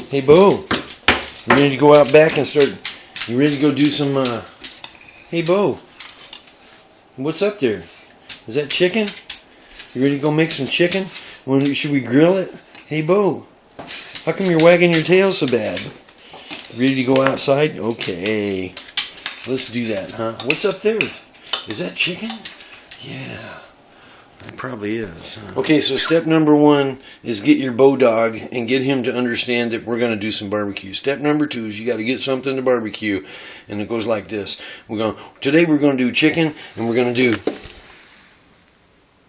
Hey, Bo. You ready to go out back and start? You ready to go do some? Hey, Bo. What's up there? Is that chicken? You ready to go make some chicken? Should we grill it? Hey, Bo. How come you're wagging your tail so bad? Ready to go outside? Okay. Let's do that, huh? What's up there? Is that chicken? Yeah. It probably is. Huh? Okay, so step number 1 is get your Bo dog and get him to understand that we're going to do some barbecue. Step number 2 is you got to get something to barbecue, and it goes like this. Today we're going to do chicken, and we're going to do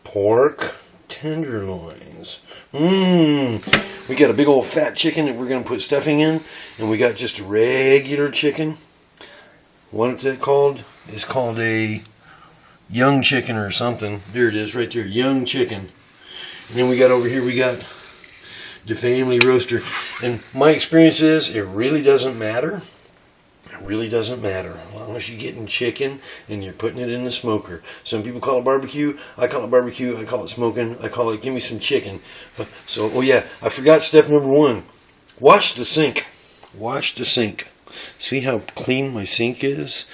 pork tenderloins. We got a big old fat chicken that we're going to put stuffing in, and we got just a regular chicken. What's it called? It's called a young chicken or something. There it is right there, young chicken. And then we got over here, we got the family roaster. And my experience is it really doesn't matter. It really doesn't matter as long as you're getting chicken and you're putting it in the smoker. Some people call it barbecue. I call it barbecue. I call it smoking. I call it give me some chicken. So, oh yeah, I forgot step number 1. Wash the sink. Wash the sink. See how clean my sink is?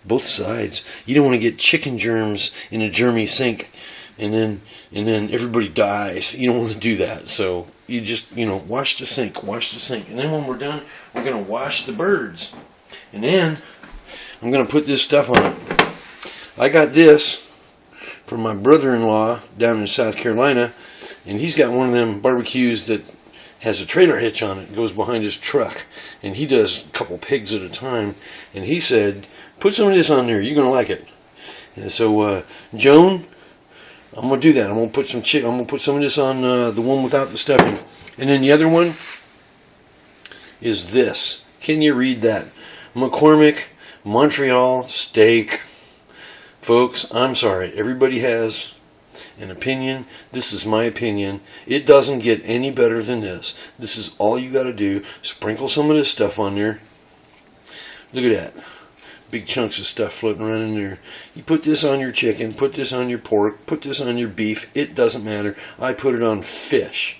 Both sides. You don't want to get chicken germs in a germy sink, and then everybody dies. You don't want to do that. So you just wash the sink, and then when we're done, we're gonna wash the birds, and then I'm gonna put this stuff on it. I got this from my brother-in-law down in South Carolina, and he's got one of them barbecues that has a trailer hitch on it. It goes behind his truck, and he does a couple pigs at a time. And he said, put some of this on there. You're going to like it. And so, Joan, I'm going to do that. I'm going to put some chicken. I'm going to put some of this on the one without the stuffing. And then the other one is this. Can you read that? McCormick Montreal steak. Folks, I'm sorry. Everybody has an opinion. This is my opinion. It doesn't get any better than this. This is all you got to do. Sprinkle some of this stuff on there. Look at that. Big chunks of stuff floating around in there. You put this on your chicken, put this on your pork, put this on your beef. It doesn't matter. I put it on fish.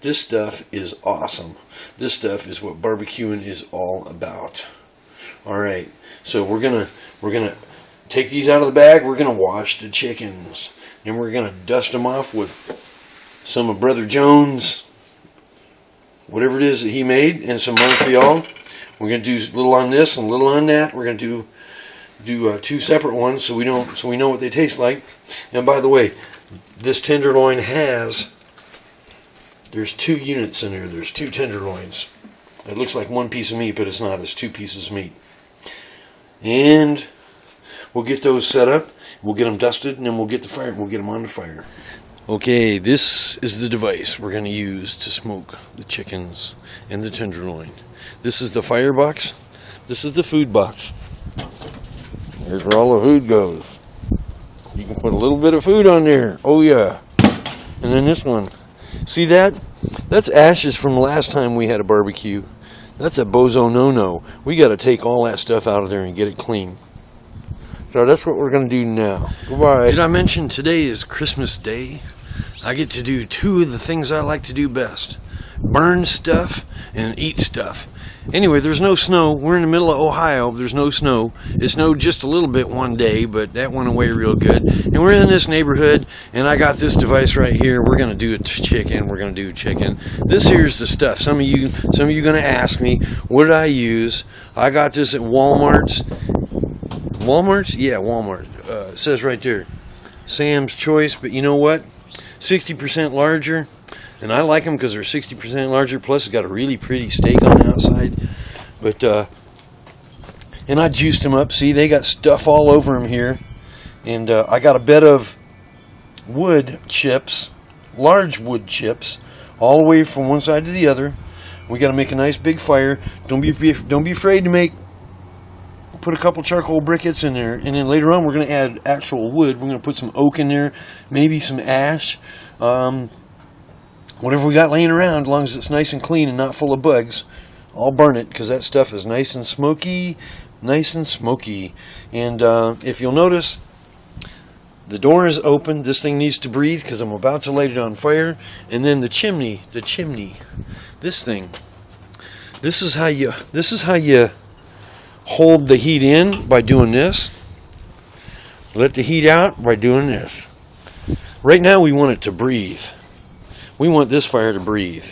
This stuff is awesome. This stuff is what barbecuing is all about. All right. So we're gonna take these out of the bag. We're gonna wash the chickens. And we're going to dust them off with some of Brother Jones, whatever it is that he made, and some Montreal. We're going to do a little on this and a little on that. We're going to do 2 separate ones so we know what they taste like. And by the way, this tenderloin there's 2 units in there. There's 2 tenderloins. It looks like 1 piece of meat, but it's not. It's 2 pieces of meat. And we'll get those set up. We'll get them dusted, and then we'll get them on the fire. Okay, this is the device we're going to use to smoke the chickens and the tenderloin. This is the fire box. This is the food box. Here's where all the food goes. You can put a little bit of food on there. Oh yeah. And then this one. See that? That's ashes from the last time we had a barbecue. That's a bozo no-no. We got to take all that stuff out of there and get it clean. So that's what we're going to do now. Goodbye. Did I mention today is Christmas Day? I get to do 2 of the things I like to do best. Burn stuff and eat stuff. Anyway, there's no snow. We're in the middle of Ohio. There's no snow. It snowed just a little bit one day, but that went away real good. And we're in this neighborhood, and I got this device right here. We're going to do chicken. We're going to do chicken. This here's the stuff. Some of you going to ask me, what did I use? I got this at Walmart's. Walmart's? Yeah, Walmart. It says right there, Sam's Choice. But you know what? 60% larger. And I like them because they're 60% larger. Plus, it's got a really pretty steak on the outside. But, and I juiced them up. See, they got stuff all over them here. And I got a bed of wood chips, large wood chips, all the way from one side to the other. We got to make a nice big fire. Don't be afraid to put a couple charcoal briquettes in there, and then later on we're going to add actual wood. We're going to put some oak in there, maybe some ash, whatever we got laying around, as long as it's nice and clean and not full of bugs. I'll burn it because that stuff is nice and smoky. And if you'll notice, the door is open. This thing needs to breathe because I'm about to light it on fire. And then the chimney, this thing, This is how you hold the heat in, by doing this. Let the heat out by doing this. Right now we want it to breathe. We want this fire to breathe.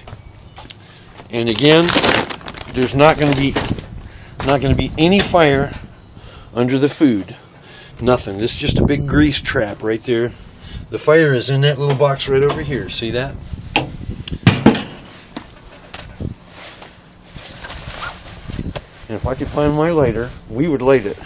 And again, there's not going to be any fire under the food. Nothing. This is just a big grease trap right there. The fire is in that little box right over here. See that? And if I could find my lighter, we would light it.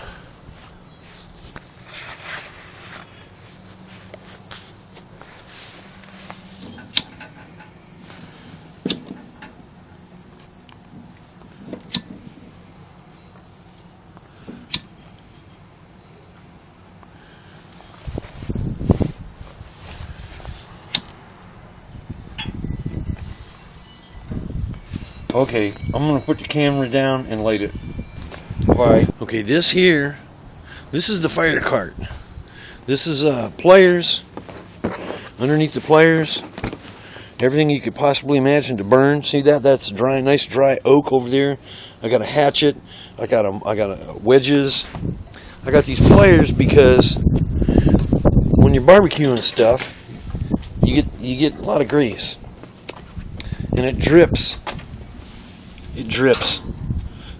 Okay, I'm going to put the camera down and light it. Bye. Okay, this is the fire cart. This is pliers. Underneath the pliers, everything you could possibly imagine to burn. See that? That's dry, nice dry oak over there. I got a hatchet. I got wedges. I got these pliers because when you're barbecuing stuff, you get a lot of grease, and it drips. It drips.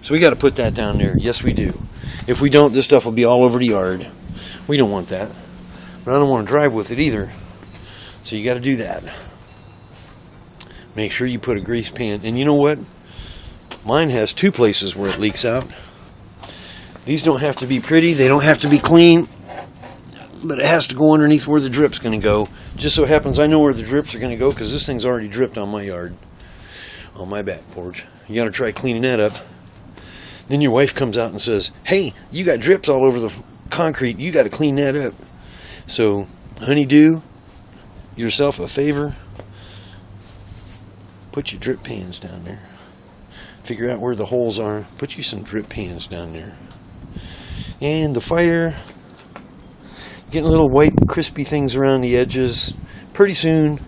So we got to put that down there. Yes, we do. If we don't, this stuff will be all over the yard. We don't want that. But I don't want to drive with it either. So you got to do that. Make sure you put a grease pan. And you know what? Mine has two places where it leaks out. These don't have to be pretty. They don't have to be clean. But it has to go underneath where the drip's going to go. Just so happens I know where the drips are going to go because this thing's already dripped on my yard. On my back porch. You got to try cleaning that up. Then your wife comes out and says, "Hey, you got drips all over the concrete. You got to clean that up." So, honey, do yourself a favor. Put your drip pans down there. Figure out where the holes are. Put you some drip pans down there. And the fire, getting little white crispy things around the edges. Pretty soon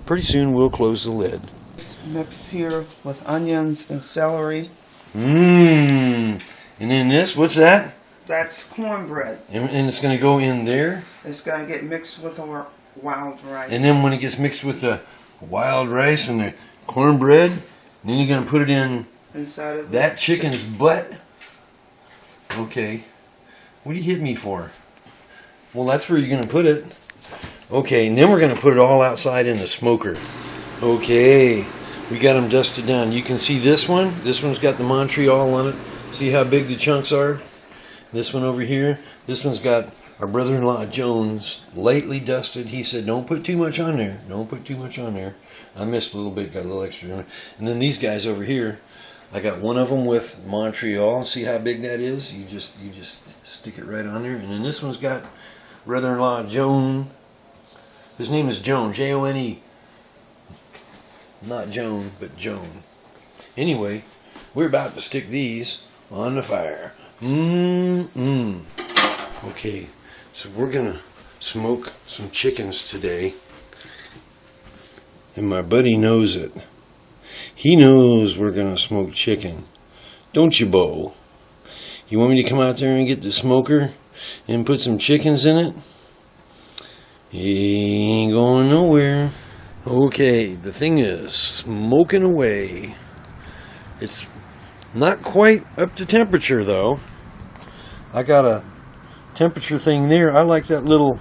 we'll close the lid. Mix here with onions and celery. And then this, what's that? That's cornbread. And it's going to go in there? It's going to get mixed with our wild rice. And then when it gets mixed with the wild rice and the cornbread, then you're going to put it in inside of that chicken's butt? Okay. What do you hit me for? Well, that's where you're going to put it. Okay, and then we're going to put it all outside in the smoker. Okay, we got them dusted down. You can see this one. This one's got the Montreal on it. See how big the chunks are? This one over here. This one's got our brother-in-law Jones lightly dusted. He said, "Don't put too much on there. Don't put too much on there." I missed a little bit, got a little extra. And then these guys over here, I got one of them with Montreal. See how big that is? You just stick it right on there. And then this one's got brother-in-law Joan. His name is Joan, J-O-N-E. Not Joan, but Joan. Anyway, we're about to stick these on the fire. Okay, so we're going to smoke some chickens today. And my buddy knows it. He knows we're going to smoke chicken. Don't you, Bo? You want me to come out there and get the smoker and put some chickens in it? He ain't going nowhere. Okay, the thing is smoking away. It's not quite up to temperature though. I got a temperature thing there. I like that little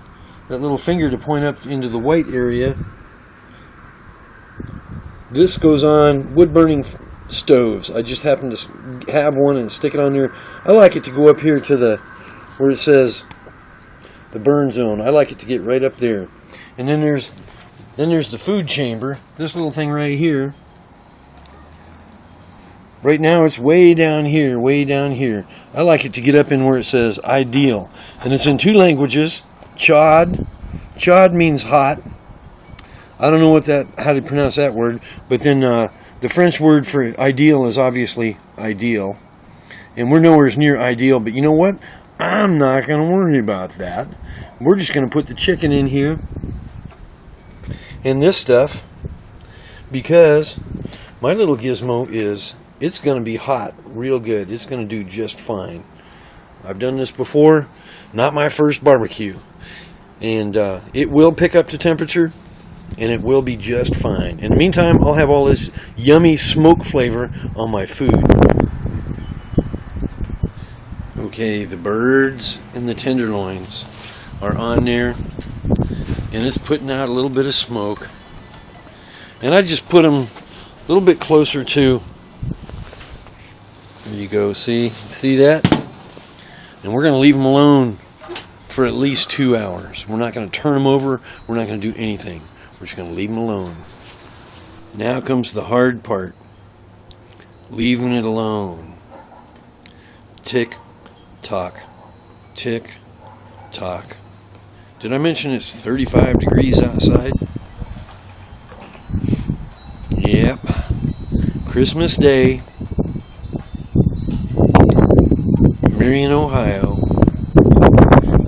finger to point up into the white area. This goes on wood burning stoves. I just happen to have one and stick it on there. I like it to go up here to the where it says the burn zone. I like it to get right up there. And then there's the food chamber. This little thing right here. Right now it's way down here, way down here. I like it to get up in where it says ideal. And it's in two languages. Chod. Chod means hot. I don't know how to pronounce that word. But then the French word for ideal is obviously ideal. And we're nowhere near ideal. But you know what? I'm not going to worry about that. We're just going to put the chicken in here. And this stuff, because my little gizmo is it's going to be hot real good. It's going to do just fine. I've done this before. Not my first barbecue. And it will pick up the temperature, and it will be just fine. In the meantime, I'll have all this yummy smoke flavor on my food. Okay, the birds and the tenderloins are on there, and it's putting out a little bit of smoke. And I just put them a little bit closer to, there you go, see that? And we're going to leave them alone for at least 2 hours. We're not going to turn them over. We're not going to do anything. We're just going to leave them alone. Now comes the hard part. Leaving it alone. Tick, tock. Tick, tock. Did I mention it's 35 degrees outside? Yep. Christmas Day. Marion, Ohio.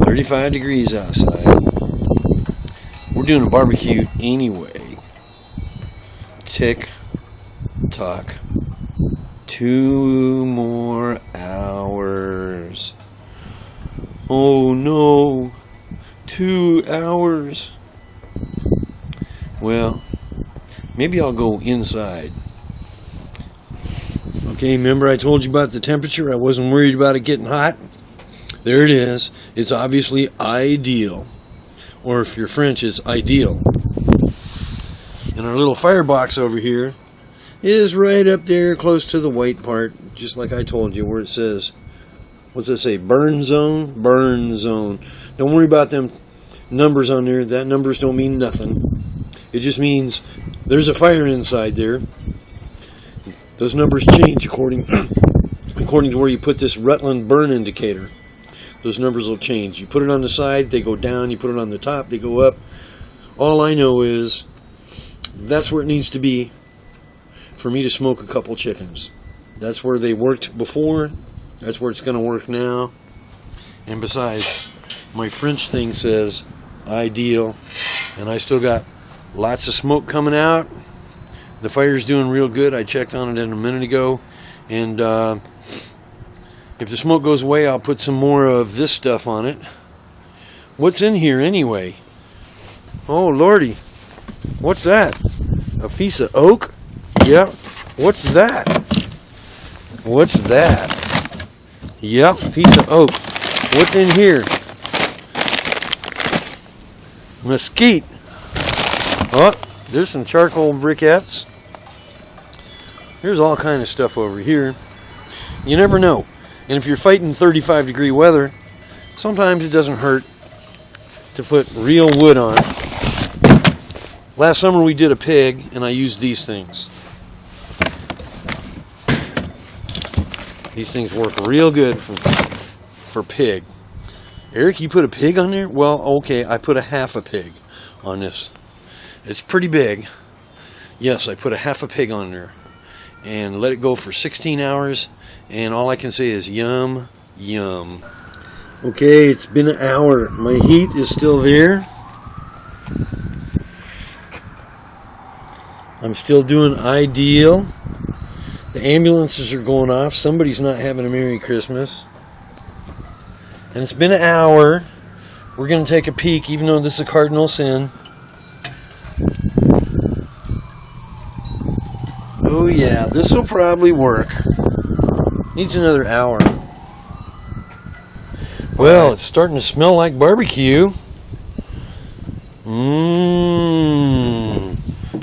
35 degrees outside. We're doing a barbecue anyway. Tick tock. 2 more hours. Oh no. 2 hours. Well, maybe I'll go inside. Okay, remember I told you about the temperature? I wasn't worried about it getting hot. There it is. It's obviously ideal. Or if you're French, it's ideal. And our little firebox over here is right up there close to the white part, just like I told you, where it says, what's it say? Burn zone? Burn zone. Don't worry about them numbers on there. That numbers don't mean nothing. It just means there's a fire inside there. Those numbers change according to where you put this Rutland burn indicator. Those numbers will change. You put it on the side, they go down. You put it on the top, they go up. All I know is that's where it needs to be for me to smoke a couple chickens. That's where they worked before. That's where it's going to work now. And besides, my French thing says ideal. And I still got lots of smoke coming out. The fire's doing real good. I checked on it a minute ago. And if the smoke goes away, I'll put some more of this stuff on it. What's in here anyway? Oh, Lordy. What's that? A piece of oak? Yep. What's that? What's that? Yep, piece of oak. What's in here? Mesquite. Oh, there's some charcoal briquettes. There's all kind of stuff over here. You never know. And if you're fighting 35 degree weather, sometimes it doesn't hurt to put real wood on. Last summer we did a pig, and I used these things. These things work real good for pig. Eric, you put a pig on there? Well, okay, I put a half a pig on this. It's pretty big. Yes, I put a half a pig on there and let it go for 16 hours, and all I can say is yum, yum. Okay, it's been an hour. My heat is still there. I'm still doing ideal. The ambulances are going off. Somebody's not having a Merry Christmas. And it's been an hour. We're going to take a peek, even though this is a cardinal sin. Oh yeah, this will probably work. Needs another hour. Well, it's starting to smell like barbecue.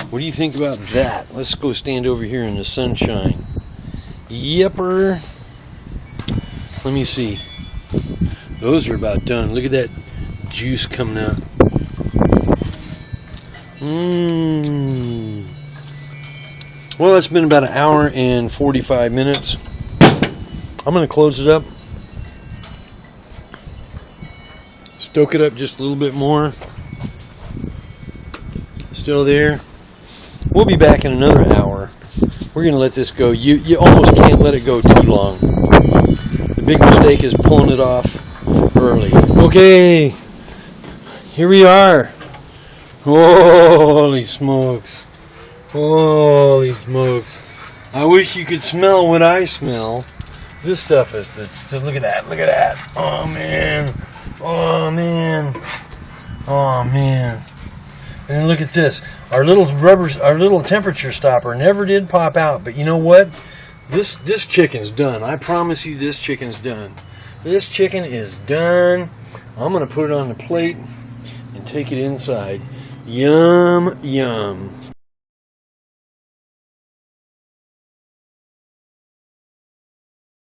What do you think about that? Let's go stand over here in the sunshine. Yepper. Let me see. Those are about done. Look at that juice coming out. Well, it's been about an hour and 45 minutes. I'm going to close it up. Stoke it up just a little bit more. Still there. We'll be back in another hour. We're going to let this go. You almost can't let it go too long. The big mistake is pulling it off early. Okay. Here we are. Holy smokes. Holy smokes. I wish you could smell what I smell. This stuff is, look at that, look at that. Oh man, oh man, oh man. And then look at this. Our little temperature stopper never did pop out, but you know what? This chicken's done. I promise you this chicken's done. This chicken is done. I'm gonna put it on the plate and take it inside. Yum, yum.